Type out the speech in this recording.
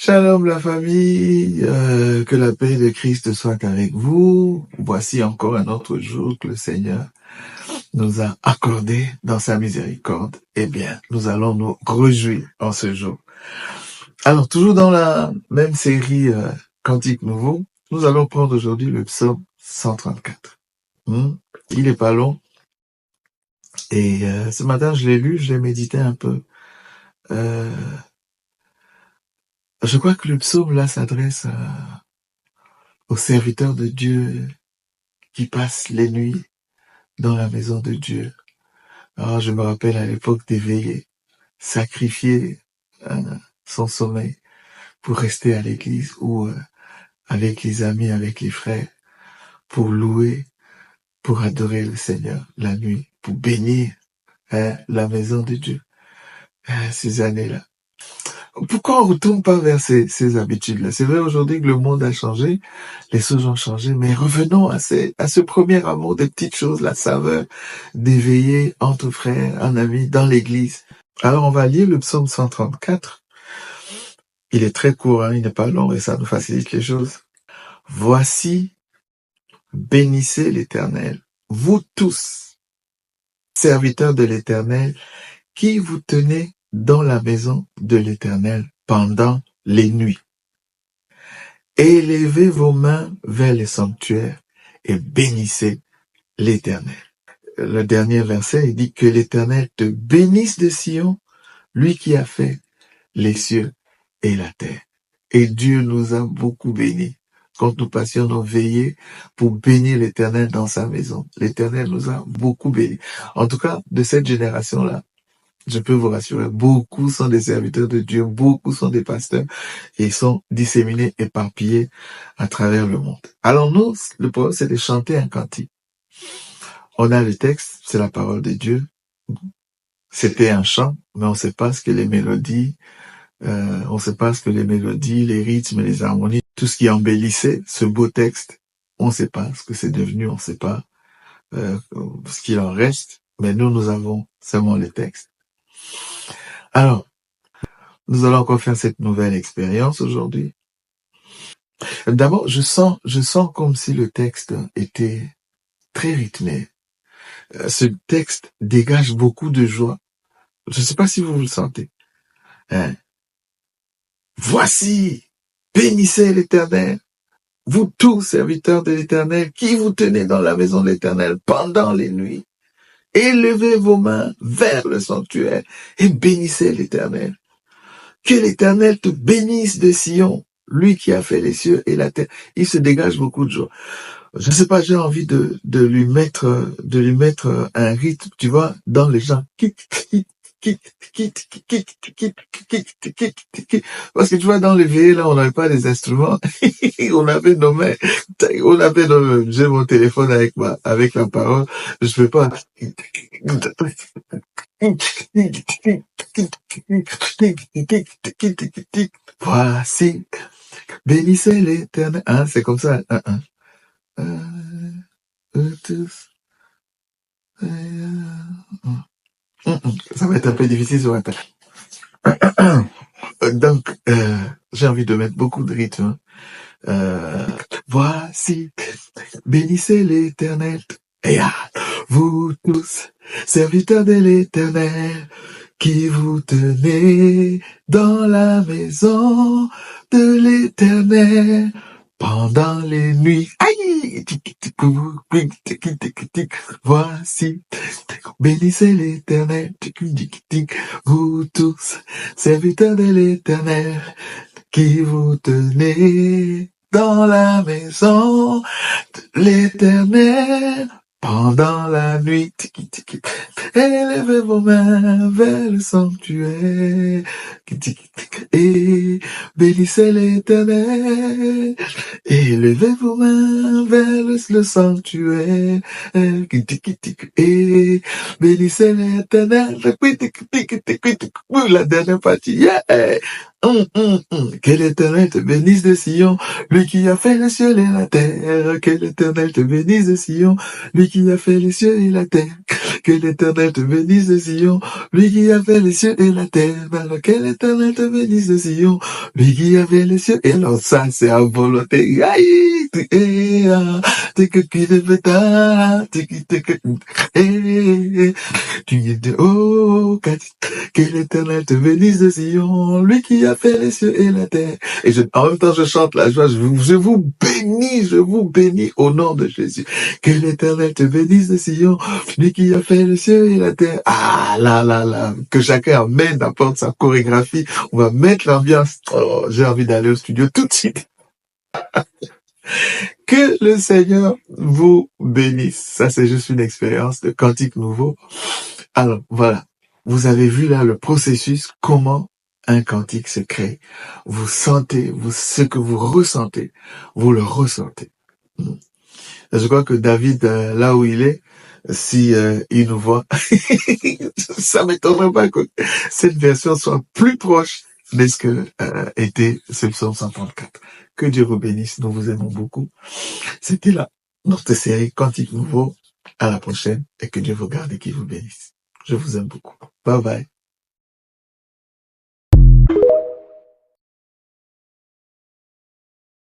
Shalom la famille, que la paix de Christ soit avec vous. Voici encore un autre jour que le Seigneur nous a accordé dans sa miséricorde. Eh bien, nous allons nous réjouir en ce jour. Alors, toujours dans la même série Cantique Nouveau, nous allons prendre aujourd'hui le psaume 134. Il est pas long. Et ce matin, je l'ai lu, je l'ai médité un peu. Je crois que le psaume là s'adresse aux serviteurs de Dieu qui passent les nuits dans la maison de Dieu. Alors, je me rappelle à l'époque des veillées, sacrifier son sommeil pour rester à l'église ou avec les amis, avec les frères, pour louer, pour adorer le Seigneur la nuit, pour bénir la maison de Dieu ces années-là. Pourquoi on ne retourne pas vers ces habitudes-là? C'est vrai aujourd'hui que le monde a changé, les choses ont changé, mais revenons à ce premier amour des petites choses, la saveur d'éveiller entre frères, en amis, dans l'église. Alors on va lire le psaume 134. Il est très court, il n'est pas long et ça nous facilite les choses. Voici, bénissez l'Éternel, vous tous, serviteurs de l'Éternel, qui vous tenez dans la maison de l'Éternel pendant les nuits. Élevez vos mains vers les sanctuaires et bénissez l'Éternel. Le dernier verset, il dit que l'Éternel te bénisse de Sion, lui qui a fait les cieux et la terre. Et Dieu nous a beaucoup bénis quand nous passions nos veillées pour bénir l'Éternel dans sa maison. L'Éternel nous a beaucoup bénis. En tout cas, de cette génération-là, je peux vous rassurer, beaucoup sont des serviteurs de Dieu, beaucoup sont des pasteurs et sont disséminés, éparpillés à travers le monde. Alors nous, le problème, c'est de chanter un cantique. On a le texte, c'est la parole de Dieu. C'était un chant, mais on ne sait pas ce que les mélodies, les rythmes, les harmonies, tout ce qui embellissait ce beau texte, on ne sait pas ce que c'est devenu, on ne sait pas ce qu'il en reste, mais nous avons seulement les textes. Alors, nous allons encore faire cette nouvelle expérience aujourd'hui. D'abord, je sens comme si le texte était très rythmé. Ce texte dégage beaucoup de joie. Je ne sais pas si vous le sentez. Voici, bénissez l'Éternel, vous tous serviteurs de l'Éternel, qui vous tenez dans la maison de l'Éternel pendant les nuits. Élevez vos mains vers le sanctuaire et bénissez l'Éternel. Que l'Éternel te bénisse de Sion, lui qui a fait les cieux et la terre. Il se dégage beaucoup de joie. Je ne sais pas, j'ai envie de lui mettre un rythme, tu vois, dans les gens. Parce que tu vois, dans les veillées, là, on n'avait pas les instruments. On avait nos mains. J'ai mon téléphone avec la parole. Je peux pas. Voici, bénissez l'Éternel. C'est comme ça. Ça va être un peu difficile sur Internet. Donc, j'ai envie de mettre beaucoup de rythme. Voici, bénissez l'Éternel. Et vous tous, serviteurs de l'Éternel, qui vous tenez dans la maison de l'Éternel pendant les nuits. Aïe! Voici, bénissez l'Éternel, vous tous, serviteurs de l'Éternel, qui vous tenez dans la maison de l'Éternel pendant la nuit. Élevez vos mains vers le sanctuaire et bénissez l'Éternel. Élevez vos mains vers le sanctuaire et bénissez l'Éternel. La dernière partie, yeah. Que l'Éternel te bénisse de Sion, lui qui a fait les cieux et la terre. Que l'Éternel te bénisse de Sion, lui qui a fait les cieux et la terre. Que l'Éternel te bénisse de Sion, lui qui a fait les cieux et la terre. Alors que l'Éternel te bénisse de Sion, lui qui a fait les cieux. Et alors ça, c'est à volonté. Aïe, t'es que qui te fait ta, t'es que, tu es de haut, que l'Éternel te bénisse de Sion, lui qui a fait les cieux et la terre. Et en même temps, je chante la joie, je vous bénis au nom de Jésus. Que l'Éternel te bénisse de Sion, lui qui a fait les cieux et la terre. Ah, là, que chacun amène, apporte sa chorégraphie. On va mettre l'ambiance. Oh, j'ai envie d'aller au studio tout de suite. Que le Seigneur vous bénisse. Ça, c'est juste une expérience de cantique nouveau. Alors, voilà. Vous avez vu là le processus, comment un cantique se crée. Vous sentez, ce que vous ressentez, vous le ressentez. Je crois que David, là où il est, si il nous voit, ça m'étonnerait pas que cette version soit plus proche de ce que était ce psaume 134. Que Dieu vous bénisse, nous vous aimons beaucoup. C'était là notre série Cantique Nouveau. À la prochaine et que Dieu vous garde et qu'il vous bénisse. Je vous aime beaucoup. Bye bye.